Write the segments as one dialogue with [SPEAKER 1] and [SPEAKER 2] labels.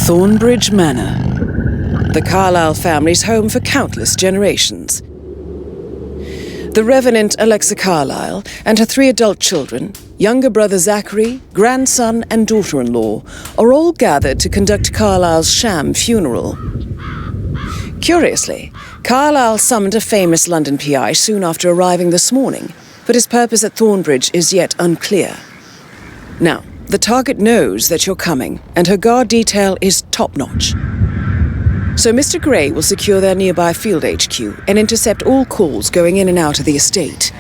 [SPEAKER 1] Thornbridge Manor, the Carlyle family's home for countless generations. The Revenant Alexa Carlyle and her 3 adult children, younger brother Zachary, grandson and daughter-in-law, are all gathered to conduct Carlyle's sham funeral. Curiously, Carlyle summoned a famous London PI soon after arriving this morning, but his purpose at Thornbridge is yet unclear. Now, the target knows that you're coming, and her guard detail is top-notch. So Mr. Gray will secure their nearby field HQ and intercept all calls going in and out of the estate.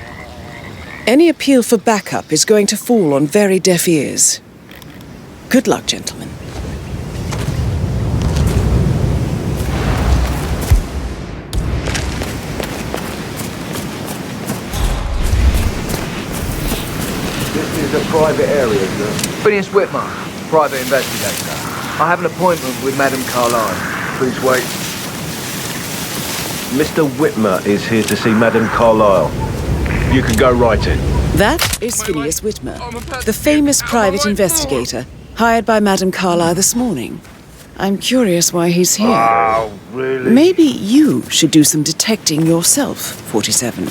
[SPEAKER 1] Any appeal for backup is going to fall on very deaf ears. Good luck, gentlemen.
[SPEAKER 2] This is a private area, sir. Phineas Whitmer, private investigator. I have an appointment with Madame Carlyle. Please wait.
[SPEAKER 3] Mr. Whitmer is here to see Madame Carlyle. You can go right in.
[SPEAKER 1] That is Phineas Whitmer, the famous private investigator, hired by Madame Carlyle this morning. I'm curious why he's here.
[SPEAKER 3] Oh, really?
[SPEAKER 1] Maybe you should do some detecting yourself, 47.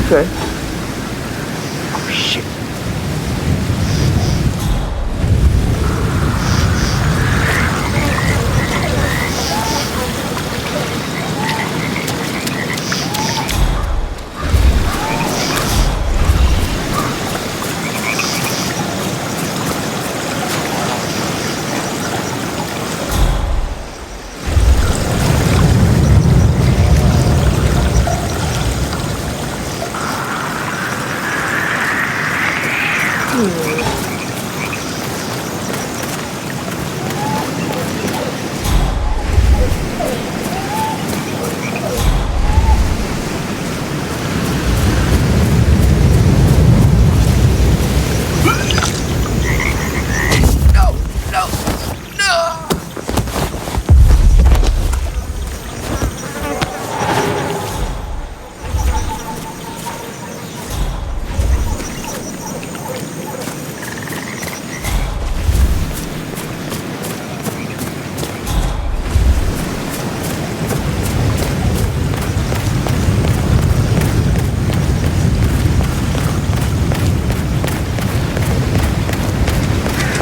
[SPEAKER 2] Okay.
[SPEAKER 3] Oh, shit.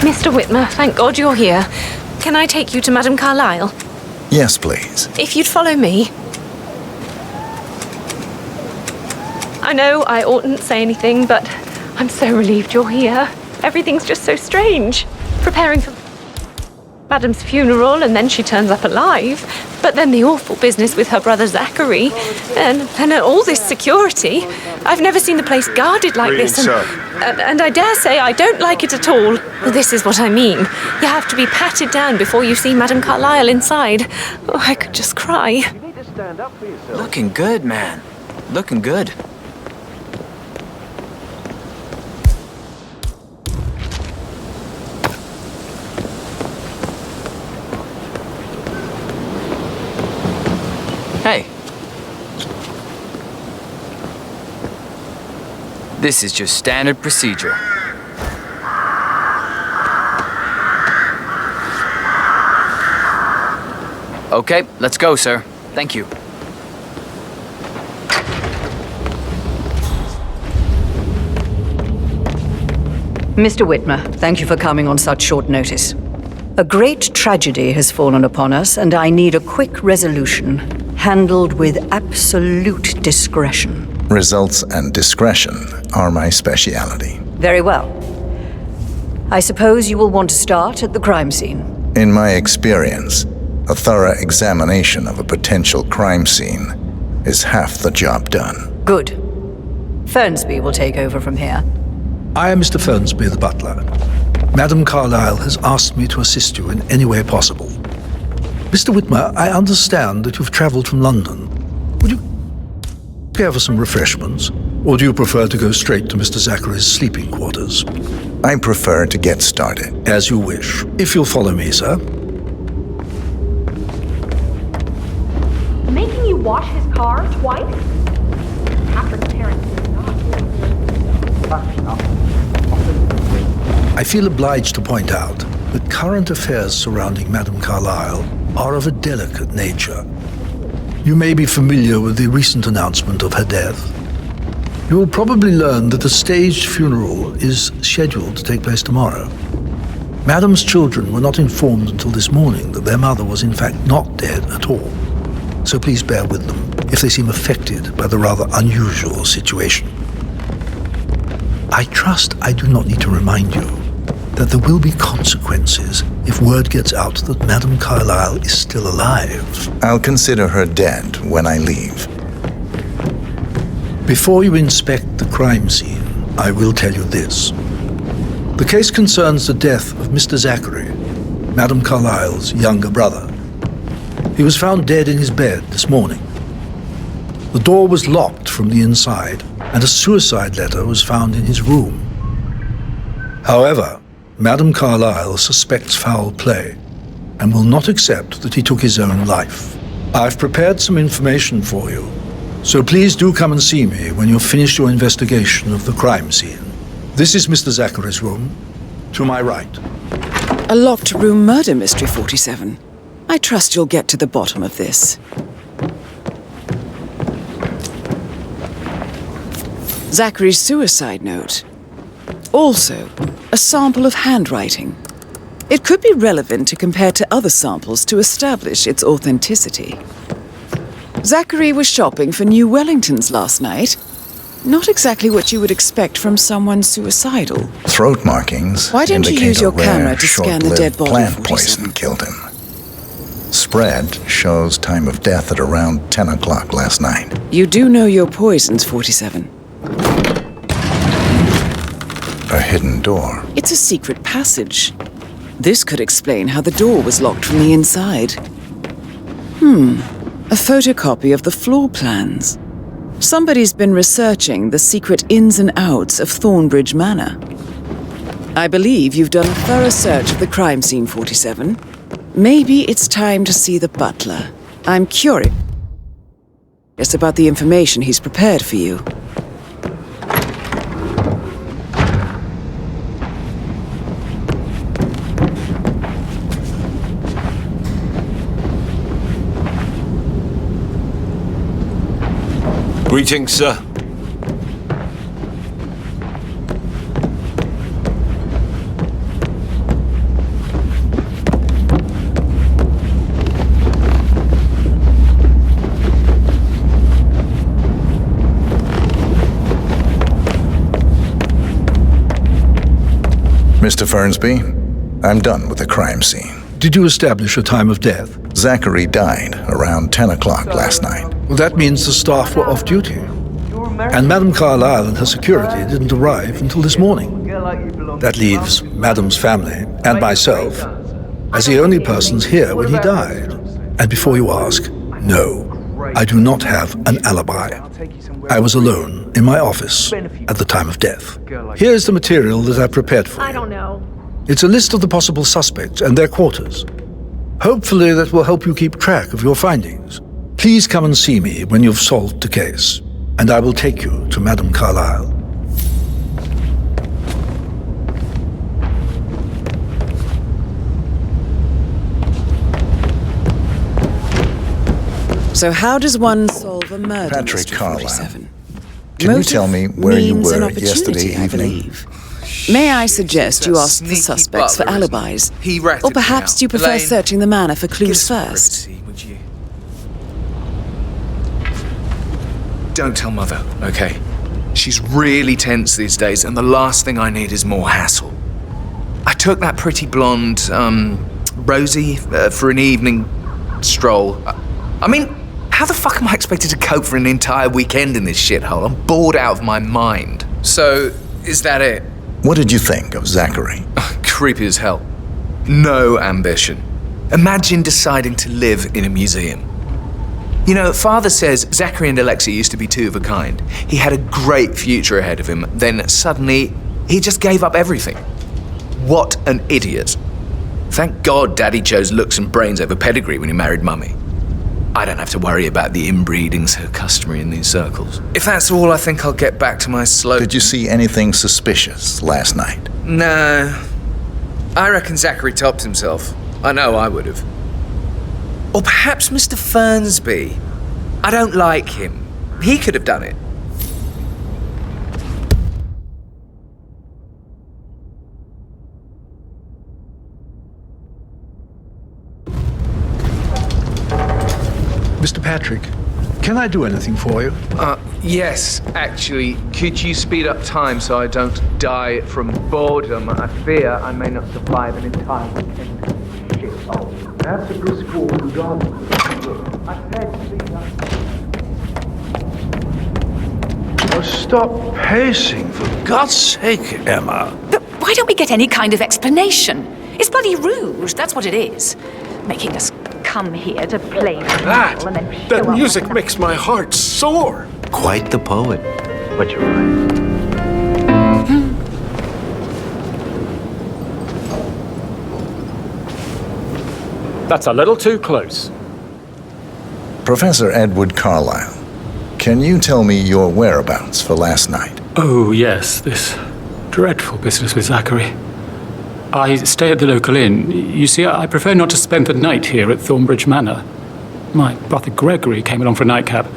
[SPEAKER 4] Mr. Whitmer, thank God you're here. Can I take you to Madame Carlyle?
[SPEAKER 5] Yes, please.
[SPEAKER 4] If you'd follow me. I know I oughtn't say anything, but I'm so relieved you're here. Everything's just so strange. Preparing for Madame's funeral, and then she turns up alive. But then the awful business with her brother Zachary, and all this security. I've never seen the place guarded like this, and I dare say I don't like it at all. This is what I mean. You have to be patted down before you see Madame Carlyle inside. Oh, I could just cry.
[SPEAKER 2] You need to stand up for yourself.
[SPEAKER 6] Looking good, man. Looking good. Hey. This is just standard procedure. Okay, let's go, sir. Thank you.
[SPEAKER 7] Mr. Whitmer, thank you for coming on such short notice. A great tragedy has fallen upon us, and I need a quick resolution, handled with absolute discretion.
[SPEAKER 5] Results and discretion are my speciality.
[SPEAKER 7] Very well. I suppose you will want to start at the crime scene.
[SPEAKER 5] In my experience, a thorough examination of a potential crime scene is half the job done.
[SPEAKER 7] Good. Fernsby will take over from here.
[SPEAKER 8] I am Mr. Fernsby, the butler. Madame Carlyle has asked me to assist you in any way possible. Mr. Whitmer, I understand that you've traveled from London. Would you care for some refreshments? Or do you prefer to go straight to Mr. Zachary's sleeping quarters?
[SPEAKER 5] I prefer to get started.
[SPEAKER 8] As you wish. If you'll follow me, sir.
[SPEAKER 9] Making you wash his car twice? Patrick's parents did not.
[SPEAKER 8] I feel obliged to point out that current affairs surrounding Madame Carlyle are of a delicate nature. You may be familiar with the recent announcement of her death. You will probably learn that a staged funeral is scheduled to take place tomorrow. Madame's children were not informed until this morning that their mother was in fact not dead at all. So please bear with them if they seem affected by the rather unusual situation. I trust I do not need to remind you that there will be consequences if word gets out that Madame Carlyle is still alive.
[SPEAKER 5] I'll consider her dead when I leave.
[SPEAKER 8] Before you inspect the crime scene, I will tell you this. The case concerns the death of Mr. Zachary, Madame Carlyle's younger brother. He was found dead in his bed this morning. The door was locked from the inside, and a suicide letter was found in his room. However, Madame Carlyle suspects foul play and will not accept that he took his own life. I've prepared some information for you, so please do come and see me when you've finished your investigation of the crime scene. This is Mr. Zachary's room, to my right.
[SPEAKER 1] A locked room murder mystery, 47. I trust you'll get to the bottom of this. Zachary's suicide note. Also, a sample of handwriting. It could be relevant to compare to other samples to establish its authenticity. Zachary was shopping for new Wellingtons last night. Not exactly what you would expect from someone suicidal.
[SPEAKER 5] Throat markings
[SPEAKER 1] Why don't you
[SPEAKER 5] indicate
[SPEAKER 1] use your
[SPEAKER 5] a rare,
[SPEAKER 1] camera to scan the dead
[SPEAKER 5] short-lived
[SPEAKER 1] body,
[SPEAKER 5] plant
[SPEAKER 1] 47?
[SPEAKER 5] poison killed him. Spread shows time of death at around 10 o'clock last night.
[SPEAKER 1] You do know your poisons, 47.
[SPEAKER 5] A hidden door.
[SPEAKER 1] It's a secret passage. This could explain how the door was locked from the inside. A photocopy of the floor plans. Somebody's been researching the secret ins and outs of Thornbridge Manor. I believe you've done a thorough search of the crime scene, 47. Maybe it's time to see the butler. I'm curious about the information he's prepared for you.
[SPEAKER 3] Greetings, sir.
[SPEAKER 5] Mr. Fernsby, I'm done with the crime scene.
[SPEAKER 8] Did you establish a time of death?
[SPEAKER 5] Zachary died around 10 o'clock last night.
[SPEAKER 8] Well, that means the staff were off duty. And Madame Carlyle and her security didn't arrive until this morning. That leaves Madame's family and myself as the only persons here when he died. And before you ask, no, I do not have an alibi. I was alone in my office at the time of death. Here's the material that I prepared for you.
[SPEAKER 4] I don't know.
[SPEAKER 8] It's a list of the possible suspects and their quarters. Hopefully that will help you keep track of your findings. Please come and see me when you've solved the case, and I will take you to Madame Carlyle.
[SPEAKER 1] So how does one solve a murder
[SPEAKER 5] Patrick
[SPEAKER 1] mystery,
[SPEAKER 5] Carlyle.
[SPEAKER 1] 47?
[SPEAKER 5] Can you
[SPEAKER 1] Motive,
[SPEAKER 5] tell me where you
[SPEAKER 1] means, and
[SPEAKER 5] were
[SPEAKER 1] opportunity,
[SPEAKER 5] yesterday
[SPEAKER 1] I
[SPEAKER 5] evening?
[SPEAKER 1] believe. May I suggest you ask the
[SPEAKER 2] sneaky
[SPEAKER 1] suspects for
[SPEAKER 2] butler, isn't
[SPEAKER 1] alibis?
[SPEAKER 2] he? He ratted
[SPEAKER 1] Or
[SPEAKER 2] me
[SPEAKER 1] perhaps
[SPEAKER 2] out.
[SPEAKER 1] do you prefer
[SPEAKER 2] Elaine,
[SPEAKER 1] searching the manor for
[SPEAKER 2] Give
[SPEAKER 1] clues
[SPEAKER 2] us some
[SPEAKER 1] first?
[SPEAKER 2] privacy, would you? Don't tell Mother, okay? She's really tense these days, and the last thing I need is more hassle. I took that pretty blonde, Rosie, for an evening stroll. I mean, how the fuck am I expected to cope for an entire weekend in this shithole? I'm bored out of my mind. So, is that it?
[SPEAKER 5] What did you think of Zachary?
[SPEAKER 2] Creepy as hell. No ambition. Imagine deciding to live in a museum. You know, Father says Zachary and Alexia used to be two of a kind. He had a great future ahead of him, then suddenly he just gave up everything. What an idiot. Thank God Daddy chose looks and brains over pedigree when he married Mummy. I don't have to worry about the inbreeding so customary in these circles. If that's all, I think I'll get back to my slow...
[SPEAKER 5] Did you see anything suspicious last night?
[SPEAKER 2] No. I reckon Zachary topped himself. I know I would have. Or perhaps Mr. Fernsby. I don't like him. He could have done it.
[SPEAKER 8] Mr. Patrick, can I do anything for you?
[SPEAKER 2] Yes, actually. Could you speed up time so I don't die from boredom? I fear I may not survive an entire weekend.
[SPEAKER 8] That's a brisk walk to Dartmoor.
[SPEAKER 2] I said speed up.
[SPEAKER 8] Oh, stop pacing, for God's sake, Emma.
[SPEAKER 9] But why don't we get any kind of explanation? It's bloody rude, that's what it is. Making us come here to play
[SPEAKER 10] That music makes my heart soar.
[SPEAKER 3] Quite the poet. But you're right.
[SPEAKER 10] That's a little too close.
[SPEAKER 5] Professor Edward Carlyle, can you tell me your whereabouts for last night?
[SPEAKER 11] Oh, yes, this dreadful business with Zachary. I stay at the local inn. You see, I prefer not to spend the night here at Thornbridge Manor. My brother Gregory came along for a nightcap.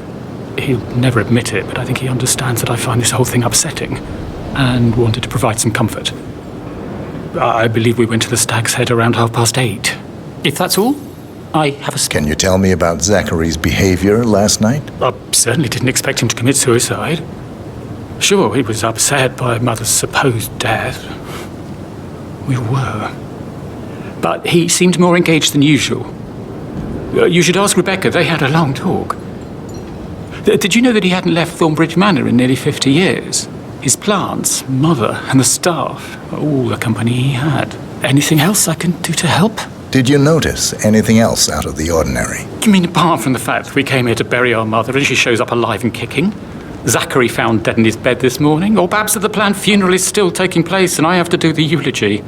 [SPEAKER 11] He'll never admit it, but I think he understands that I find this whole thing upsetting and wanted to provide some comfort. I believe we went to the Stag's Head around 8:30. If that's all, I have a...
[SPEAKER 5] Can you tell me about Zachary's behavior last night?
[SPEAKER 11] I certainly didn't expect him to commit suicide. Sure, he was upset by Mother's supposed death. We were. But he seemed more engaged than usual. You should ask Rebecca. They had a long talk. Did you know that he hadn't left Thornbridge Manor in nearly 50 years? His plants, Mother, and the staff, all the company he had. Anything else I can do to help?
[SPEAKER 5] Did you notice anything else out of the ordinary?
[SPEAKER 11] You mean apart from the fact that we came here to bury our mother and she shows up alive and kicking? Zachary found dead in his bed this morning? Or perhaps that the planned funeral is still taking place and I have to do the eulogy?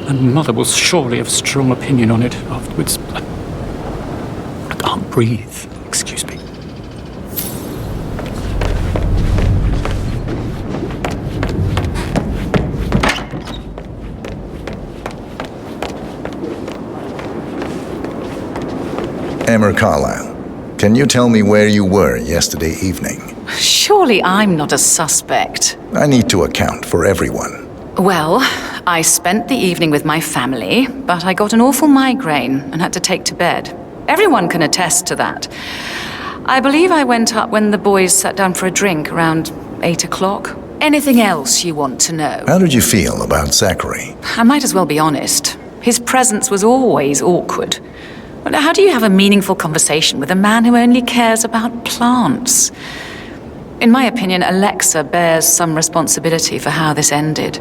[SPEAKER 11] And Mother will surely have a strong opinion on it afterwards. I can't breathe. Excuse me.
[SPEAKER 5] Emma Carlyle, can you tell me where you were yesterday evening?
[SPEAKER 9] Surely I'm not a suspect.
[SPEAKER 5] I need to account for everyone.
[SPEAKER 9] Well, I spent the evening with my family, but I got an awful migraine and had to take to bed. Everyone can attest to that. I believe I went up when the boys sat down for a drink around 8 o'clock. Anything else you want to know?
[SPEAKER 5] How did you feel about Zachary?
[SPEAKER 9] I might as well be honest. His presence was always awkward. But how do you have a meaningful conversation with a man who only cares about plants? In my opinion, Alexa bears some responsibility for how this ended.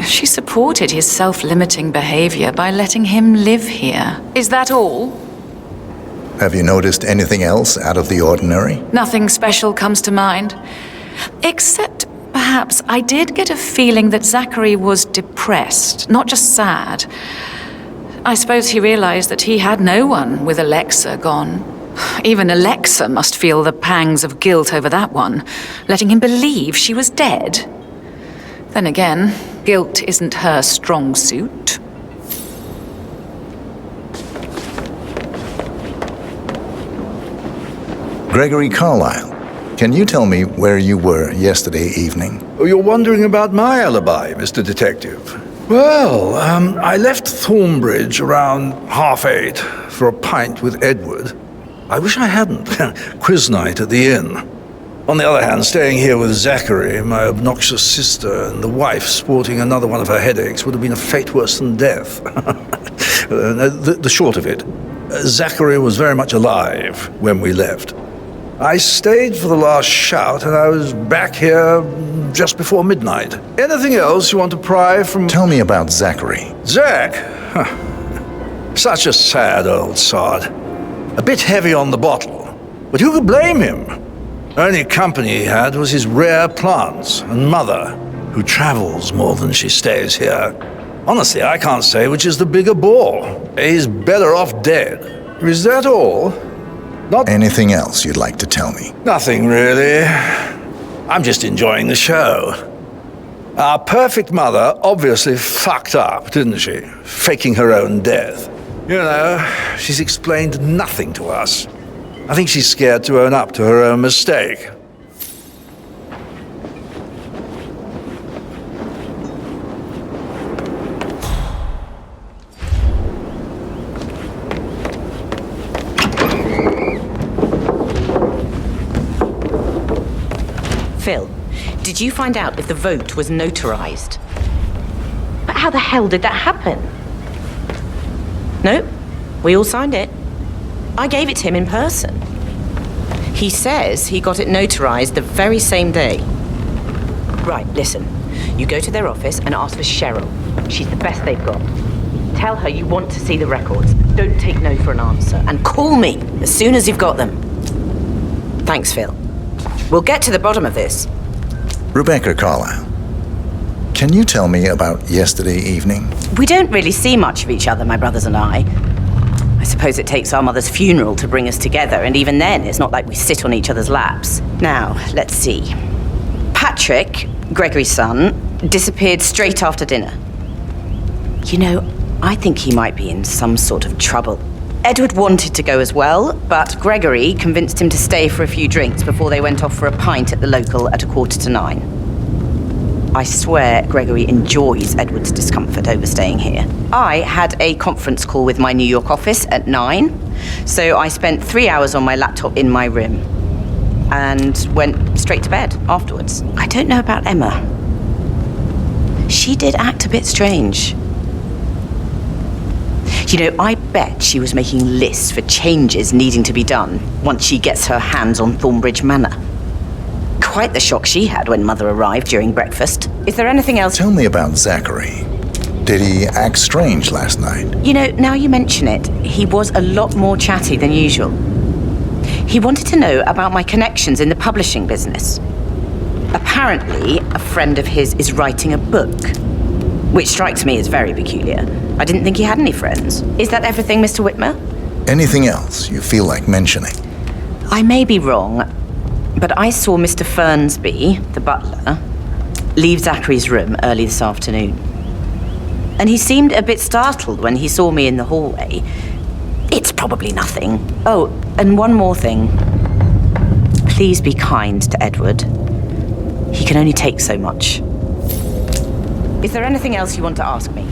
[SPEAKER 9] She supported his self-limiting behavior by letting him live here. Is that all?
[SPEAKER 5] Have you noticed anything else out of the ordinary?
[SPEAKER 9] Nothing special comes to mind. Except, perhaps, I did get a feeling that Zachary was depressed, not just sad. I suppose he realized that he had no one with Alexa gone. Even Alexa must feel the pangs of guilt over that one, letting him believe she was dead. Then again, guilt isn't her strong suit.
[SPEAKER 5] Gregory Carlyle, can you tell me where you were yesterday evening?
[SPEAKER 8] Oh, you're wondering about my alibi, Mr. Detective. Well, I left Thornbridge around 8:30 for a pint with Edward. I wish I hadn't. Quiz night at the inn. On the other hand, staying here with Zachary, my obnoxious sister, and the wife sporting another one of her headaches would have been a fate worse than death. The short of it, Zachary was very much alive when we left. I stayed for the last shout, and I was back here just before midnight. Anything else you want to pry from...
[SPEAKER 5] Tell me about Zachary.
[SPEAKER 8] Zach? Huh. Such a sad old sod. A bit heavy on the bottle. But who could blame him? Only company he had was his rare plants and Mother, who travels more than she stays here. Honestly, I can't say which is the bigger bore. He's better off dead. Is that all?
[SPEAKER 5] Anything else you'd like to tell me?
[SPEAKER 8] Nothing, really. I'm just enjoying the show. Our perfect mother obviously fucked up, didn't she? Faking her own death. You know, she's explained nothing to us. I think she's scared to own up to her own mistake.
[SPEAKER 12] Phil, did you find out if the vote was notarized? But how the hell did that happen? No, we all signed it. I gave it to him in person. He says he got it notarized the very same day. Right, listen. You go to their office and ask for Cheryl. She's the best they've got. Tell her you want to see the records. Don't take no for an answer. And call me as soon as you've got them. Thanks, Phil. We'll get to the bottom of this.
[SPEAKER 5] Rebecca Carlyle, can you tell me about yesterday evening?
[SPEAKER 12] We don't really see much of each other, my brothers and I. I suppose it takes our mother's funeral to bring us together, and even then, it's not like we sit on each other's laps. Now, let's see. Patrick, Gregory's son, disappeared straight after dinner. You know, I think he might be in some sort of trouble. Edward wanted to go as well, but Gregory convinced him to stay for a few drinks before they went off for a pint at the local at 9:15. I swear Gregory enjoys Edward's discomfort over staying here. I had a conference call with my New York office at 9, so I spent 3 hours on my laptop in my room and went straight to bed afterwards. I don't know about Emma. She did act a bit strange. You know, I bet she was making lists for changes needing to be done once she gets her hands on Thornbridge Manor. Quite the shock she had when Mother arrived during breakfast. Is there anything else?
[SPEAKER 5] Tell me about Zachary. Did he act strange last night?
[SPEAKER 12] You know, now you mention it, he was a lot more chatty than usual. He wanted to know about my connections in the publishing business. Apparently, a friend of his is writing a book, which strikes me as very peculiar. I didn't think he had any friends. Is that everything, Mr. Whitmer?
[SPEAKER 5] Anything else you feel like mentioning?
[SPEAKER 12] I may be wrong, but I saw Mr. Fernsby, the butler, leave Zachary's room early this afternoon. And he seemed a bit startled when he saw me in the hallway. It's probably nothing. Oh, and one more thing. Please be kind to Edward. He can only take so much. Is there anything else you want to ask me?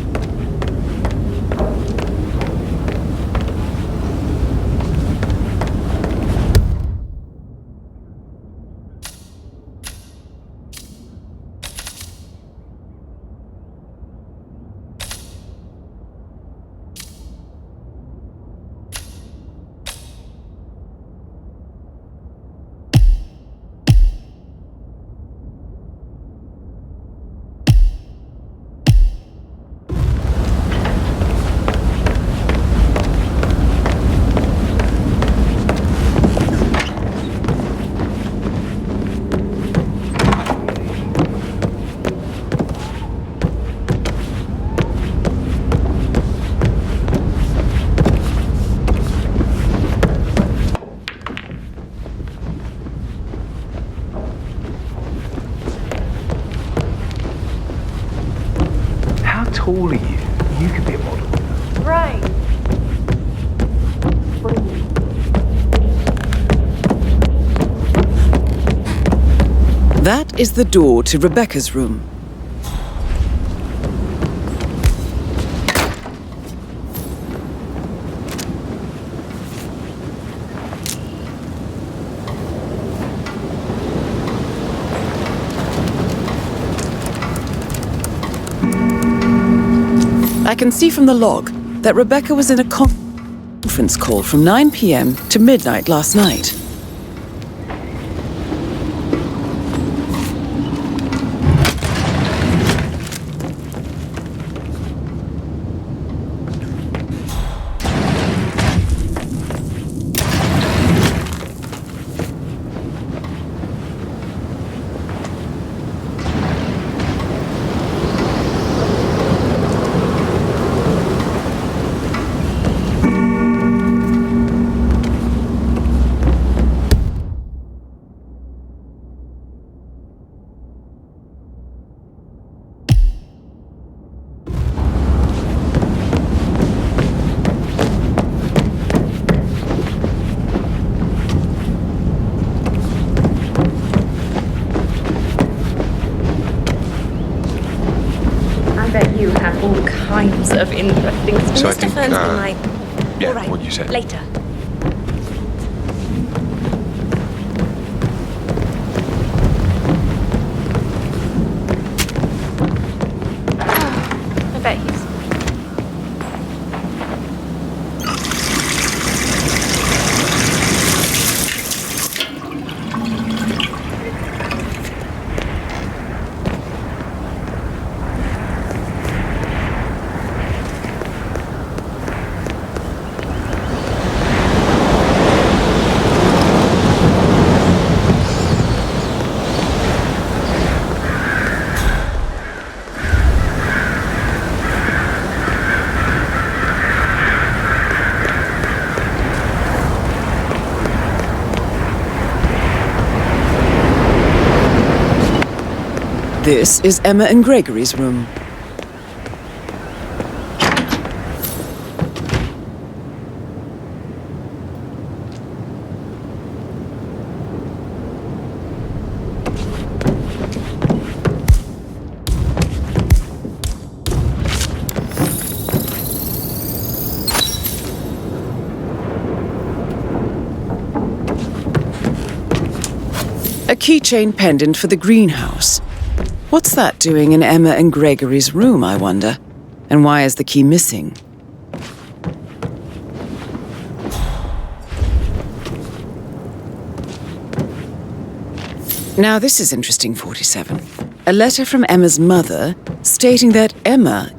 [SPEAKER 2] Tall are you? You could be a model.
[SPEAKER 4] Right.
[SPEAKER 1] That is the door to Rebecca's room. I can see from the log that Rebecca was in a conference call from 9 p.m. to midnight last night.
[SPEAKER 4] kinds of interesting stuff.
[SPEAKER 10] So I
[SPEAKER 4] Mr.
[SPEAKER 10] think,
[SPEAKER 4] Fernsby might...
[SPEAKER 10] yeah,
[SPEAKER 4] All right,
[SPEAKER 10] what you said.
[SPEAKER 4] later. I bet he's...
[SPEAKER 1] This is Emma and Gregory's room. A keychain pendant for the greenhouse. What's that doing in Emma and Gregory's room, I wonder? And why is the key missing? Now this is interesting, 47. A letter from Emma's mother stating that Emma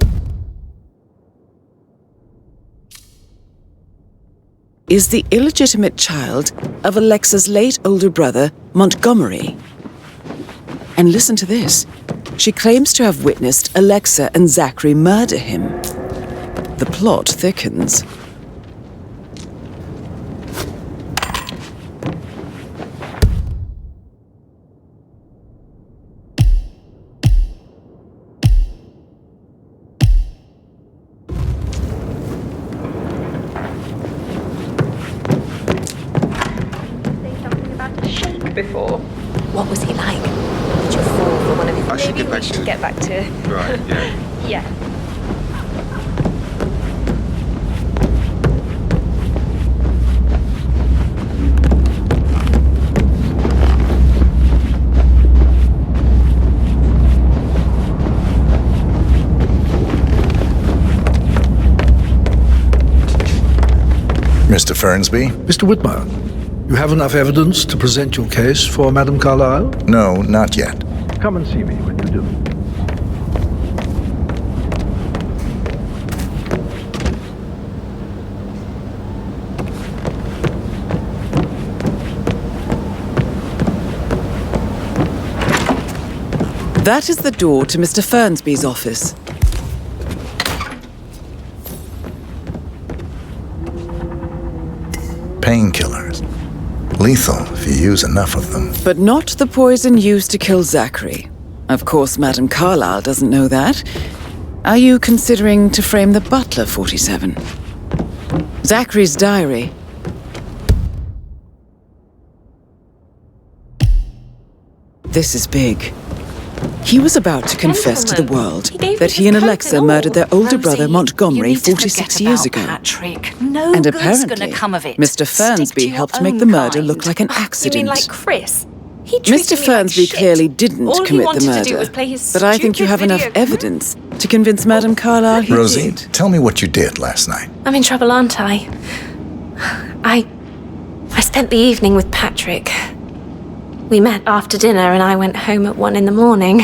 [SPEAKER 1] is the illegitimate child of Alexa's late older brother, Montgomery. And listen to this. She claims to have witnessed Alexa and Zachary murder him. The plot thickens.
[SPEAKER 4] Say something about a shake before. What was he like? Did you fall for one of his...
[SPEAKER 10] I should
[SPEAKER 4] Maybe
[SPEAKER 10] get back
[SPEAKER 4] we
[SPEAKER 10] to
[SPEAKER 4] should
[SPEAKER 10] it.
[SPEAKER 4] get back to...
[SPEAKER 10] Right, yeah.
[SPEAKER 4] Yeah.
[SPEAKER 5] Mr. Fernsby?
[SPEAKER 8] Mr. Whitmer, you have enough evidence to present your case for Madame Carlyle?
[SPEAKER 5] No, not yet.
[SPEAKER 3] Come and see me when you do.
[SPEAKER 1] That is the door to Mr. Fernsby's office.
[SPEAKER 5] Painkillers. Lethal if you use enough of them.
[SPEAKER 1] But not the poison used to kill Zachary. Of course, Madame Carlyle doesn't know that. Are you considering to frame the butler, 47? Zachary's diary. This is big. He was about to confess to the world that he and Alexa murdered their older brother Montgomery 46 years ago.
[SPEAKER 9] Patrick. No
[SPEAKER 1] And
[SPEAKER 9] good's
[SPEAKER 1] apparently,
[SPEAKER 9] gonna come of it.
[SPEAKER 1] Mr.
[SPEAKER 9] Stick to
[SPEAKER 1] Fernsby
[SPEAKER 9] your
[SPEAKER 1] helped make
[SPEAKER 9] own
[SPEAKER 1] the murder
[SPEAKER 9] kind.
[SPEAKER 1] look like an
[SPEAKER 4] You
[SPEAKER 1] accident.
[SPEAKER 4] mean like Chris? He treated
[SPEAKER 1] Mr.
[SPEAKER 4] me
[SPEAKER 1] Fernsby
[SPEAKER 4] like shit.
[SPEAKER 1] clearly didn't
[SPEAKER 4] All he
[SPEAKER 1] commit
[SPEAKER 4] wanted
[SPEAKER 1] the
[SPEAKER 4] to do
[SPEAKER 1] murder,
[SPEAKER 4] was play his
[SPEAKER 1] but I think you have
[SPEAKER 4] stupid
[SPEAKER 1] enough
[SPEAKER 4] video-
[SPEAKER 1] evidence to convince Madame Carlyle he
[SPEAKER 5] Rosie,
[SPEAKER 1] did.
[SPEAKER 5] tell me what you did last night.
[SPEAKER 4] I'm in trouble, aren't I? I spent the evening with Patrick. We met after dinner and I went home at 1 a.m.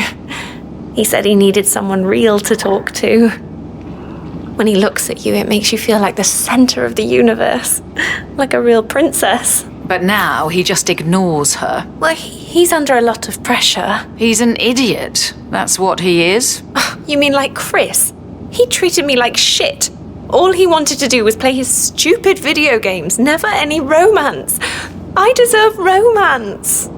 [SPEAKER 4] He said he needed someone real to talk to. When he looks at you, it makes you feel like the center of the universe. Like a real princess.
[SPEAKER 9] But now he just ignores her.
[SPEAKER 4] Well, he's under a lot of pressure.
[SPEAKER 9] He's an idiot. That's what he is.
[SPEAKER 4] You mean like Chris? He treated me like shit. All he wanted to do was play his stupid video games, never any romance. I deserve romance.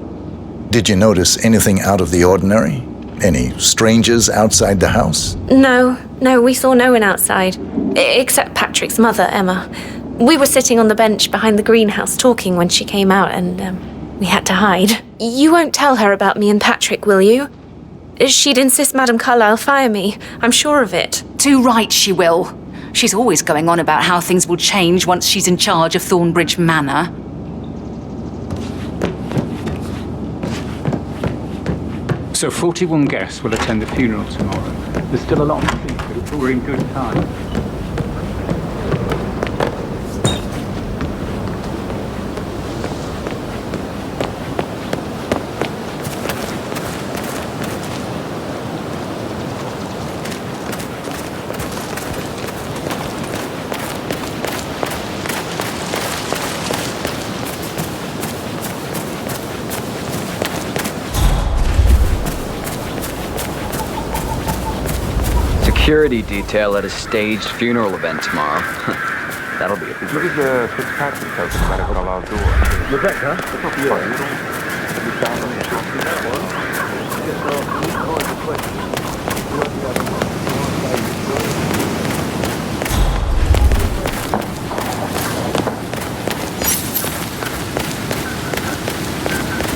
[SPEAKER 5] Did you notice anything out of the ordinary? Any strangers outside the house?
[SPEAKER 4] No, we saw no one outside. Except Patrick's mother, Emma. We were sitting on the bench behind the greenhouse talking when she came out and we had to hide. You won't tell her about me and Patrick, will you? She'd insist Madame Carlyle fire me. I'm sure of it.
[SPEAKER 9] Too right she will. She's always going on about how things will change once she's in charge of Thornbridge Manor.
[SPEAKER 11] So 41 guests will attend the funeral tomorrow. There's still a lot to see to, but we're in good time.
[SPEAKER 6] Security detail at a staged funeral event tomorrow. That'll be a busy.
[SPEAKER 3] Look at the Fitzpatrick house in Madame Carlisle's door. Rebecca?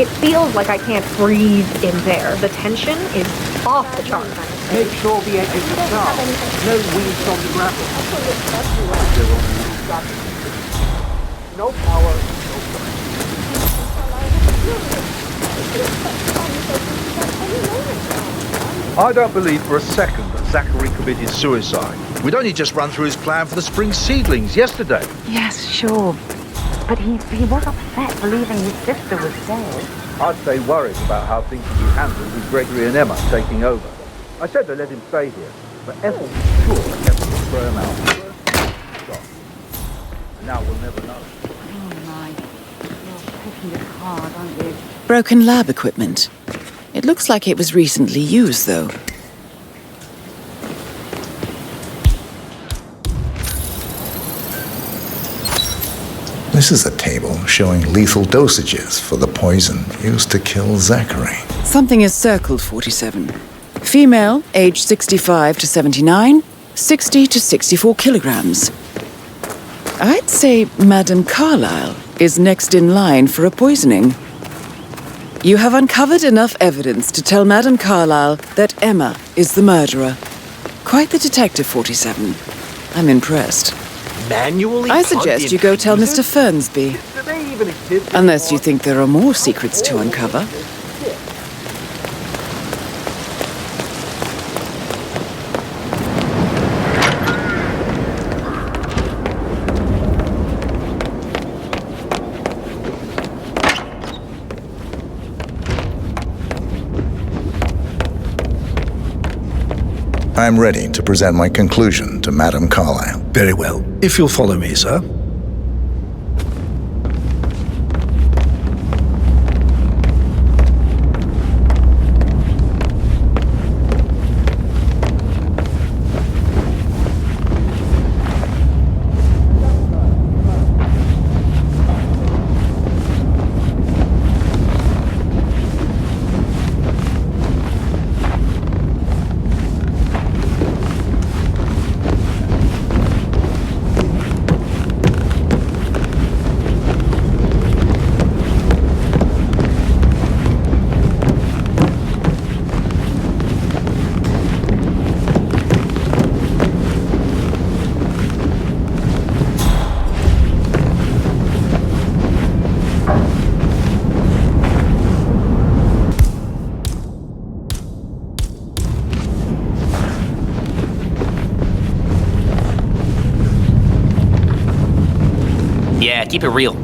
[SPEAKER 4] It feels like I can't breathe in there. The tension is off the chart.
[SPEAKER 3] Make sure the edges are sharp. No weeds on the gravel. No power.
[SPEAKER 8] I don't believe for a second that Zachary committed suicide. We'd only just run through his plan for the spring seedlings yesterday.
[SPEAKER 13] Yes, sure. But he was upset believing his sister was dead.
[SPEAKER 3] I'd say worried about how things would be handled with Gregory and Emma taking over. I said to let him stay here, but Ethel was sure that Emma would throw him out. And now we'll never know.
[SPEAKER 13] Oh my, you're pushing it hard, aren't you?
[SPEAKER 1] Broken lab equipment. It looks like it was recently used, though.
[SPEAKER 5] This is a table showing lethal dosages for the poison used to kill Zachary.
[SPEAKER 1] Something is circled, 47. Female, age 65 to 79, 60 to 64 kilograms. I'd say Madame Carlisle is next in line for a poisoning. You have uncovered enough evidence to tell Madame Carlisle that Emma is the murderer. Quite the detective, 47. I'm impressed.
[SPEAKER 10] Manually?
[SPEAKER 1] I suggest you go tell Mr. Fernsby. Unless you think there are more secrets to uncover.
[SPEAKER 5] I'm ready to present my conclusion to Madame Carlisle.
[SPEAKER 8] Very well. If you'll follow me, sir.
[SPEAKER 6] Yeah, keep it real.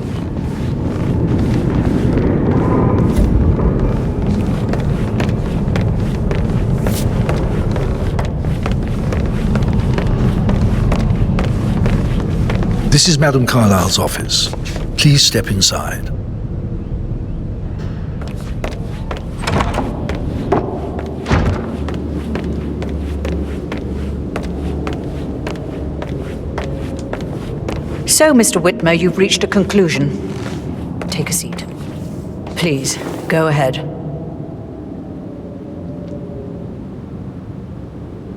[SPEAKER 8] This is Madame Carlisle's office. Please step inside.
[SPEAKER 7] So, Mr. Whitmer, you've reached a conclusion. Take a seat. Please, go ahead.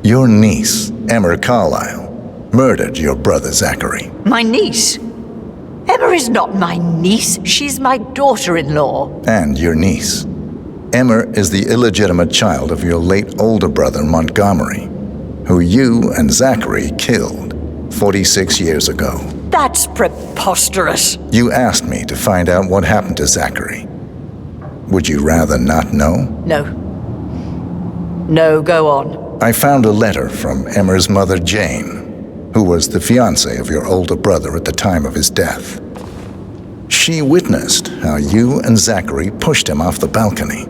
[SPEAKER 5] Your niece, Emma Carlisle, murdered your brother Zachary.
[SPEAKER 7] My niece? Emma is not my niece. She's my daughter-in-law.
[SPEAKER 5] And your niece. Emma is the illegitimate child of your late older brother, Montgomery. who you and Zachary killed 46 years ago.
[SPEAKER 7] That's preposterous.
[SPEAKER 5] You asked me to find out what happened to Zachary. Would you rather not know?
[SPEAKER 7] No. No, go on.
[SPEAKER 5] I found a letter from Emmer's mother, Jane, who was the fiancée of your older brother at the time of his death. She witnessed how you and Zachary pushed him off the balcony.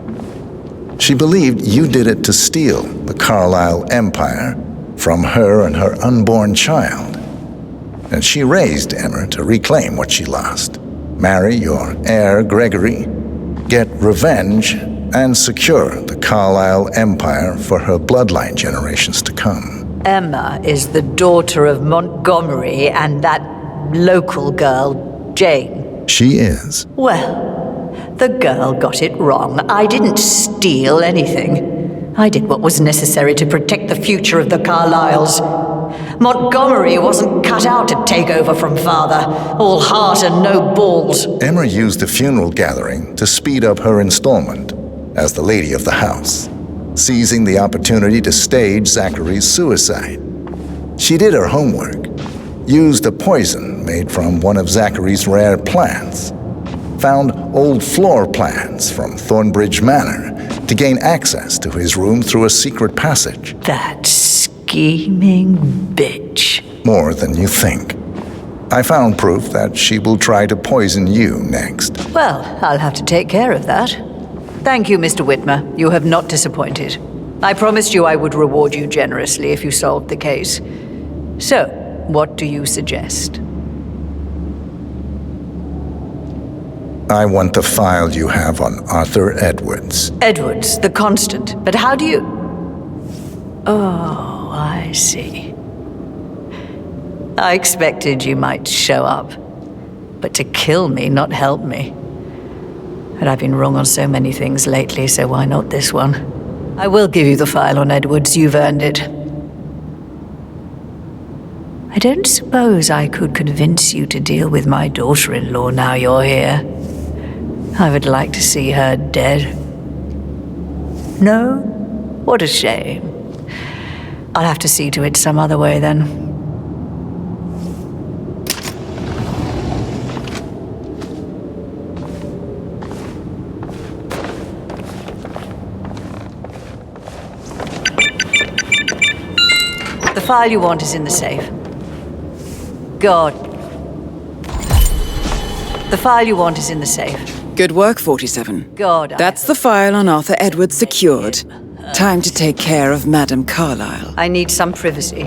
[SPEAKER 5] She believed you did it to steal the Carlisle empire from her and her unborn child. And she raised Emmer to reclaim what she lost, marry your heir, Gregory, get revenge, and secure the Carlisle empire for her bloodline generations to come.
[SPEAKER 7] Emma is the daughter of Montgomery and that local girl, Jane.
[SPEAKER 5] She is.
[SPEAKER 7] Well, the girl got it wrong. I didn't steal anything. I did what was necessary to protect the future of the Carlyles. Montgomery wasn't cut out to take over from father, all heart and no balls.
[SPEAKER 5] Emma used the funeral gathering to speed up her installment as the lady of the house, seizing the opportunity to stage Zachary's suicide. She did her homework, used a poison made from one of Zachary's rare plants, found old floor plans from Thornbridge Manor to gain access to his room through a secret passage.
[SPEAKER 7] That scheming bitch.
[SPEAKER 5] More than you think. I found proof that she will try to poison you next.
[SPEAKER 7] Well, I'll have to take care of that. Thank you, Mr. Whitmer. You have not disappointed. I promised you I would reward you generously if you solved the case. So, what do you suggest?
[SPEAKER 5] I want the file you have on Arthur Edwards.
[SPEAKER 7] Edwards, the constant. But how do you... Oh, I see. I expected you might show up. But to kill me, not help me. And I've been wrong on so many things lately, so why not this one? I will give you the file on Edwards. You've earned it. I don't suppose I could convince you to deal with my daughter-in-law now you're here. I would like to see her dead. No? What a shame. I'll have to see to it some other way then. The file you want is in the safe. God. The file you want is in the safe.
[SPEAKER 1] Good work, 47.
[SPEAKER 7] God,
[SPEAKER 1] That's the file on Arthur Edwards secured. Time to take care of Madame Carlisle.
[SPEAKER 7] I need some privacy.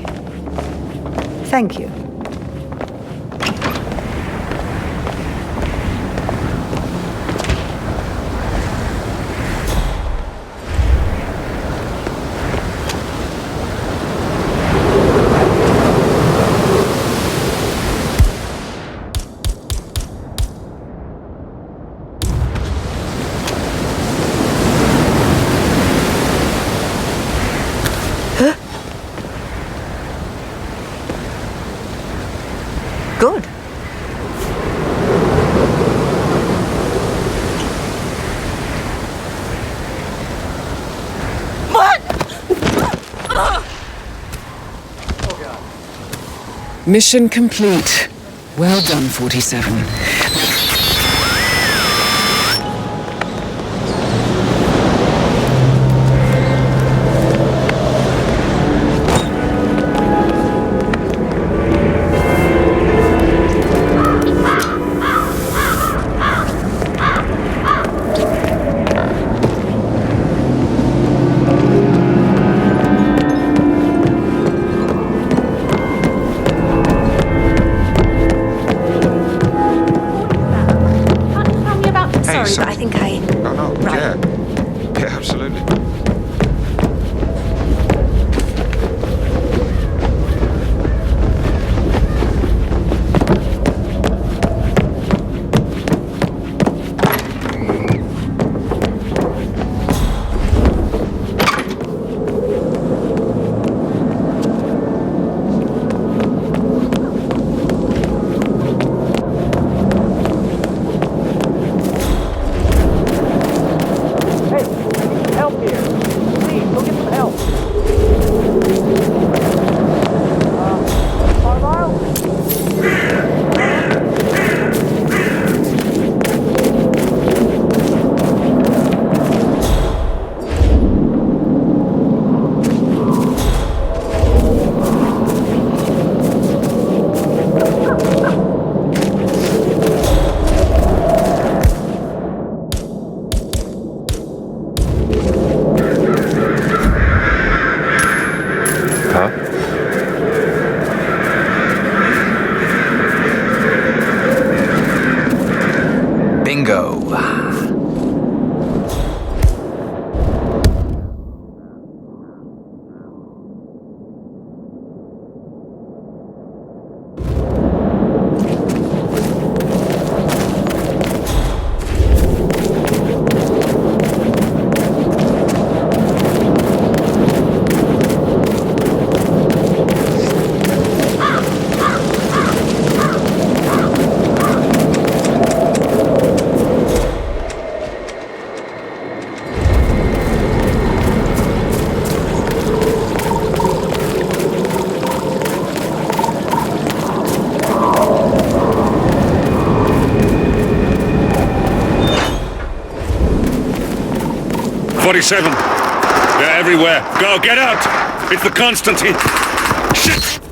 [SPEAKER 7] Thank you. Good.
[SPEAKER 9] What?
[SPEAKER 1] Mission complete. Well done, 47.
[SPEAKER 4] But I think I...
[SPEAKER 10] Oh, no,
[SPEAKER 4] Right.
[SPEAKER 10] yeah. Yeah, absolutely.
[SPEAKER 3] Help here!
[SPEAKER 14] 47. They're everywhere. Go, get out! It's the Constantine. Shit!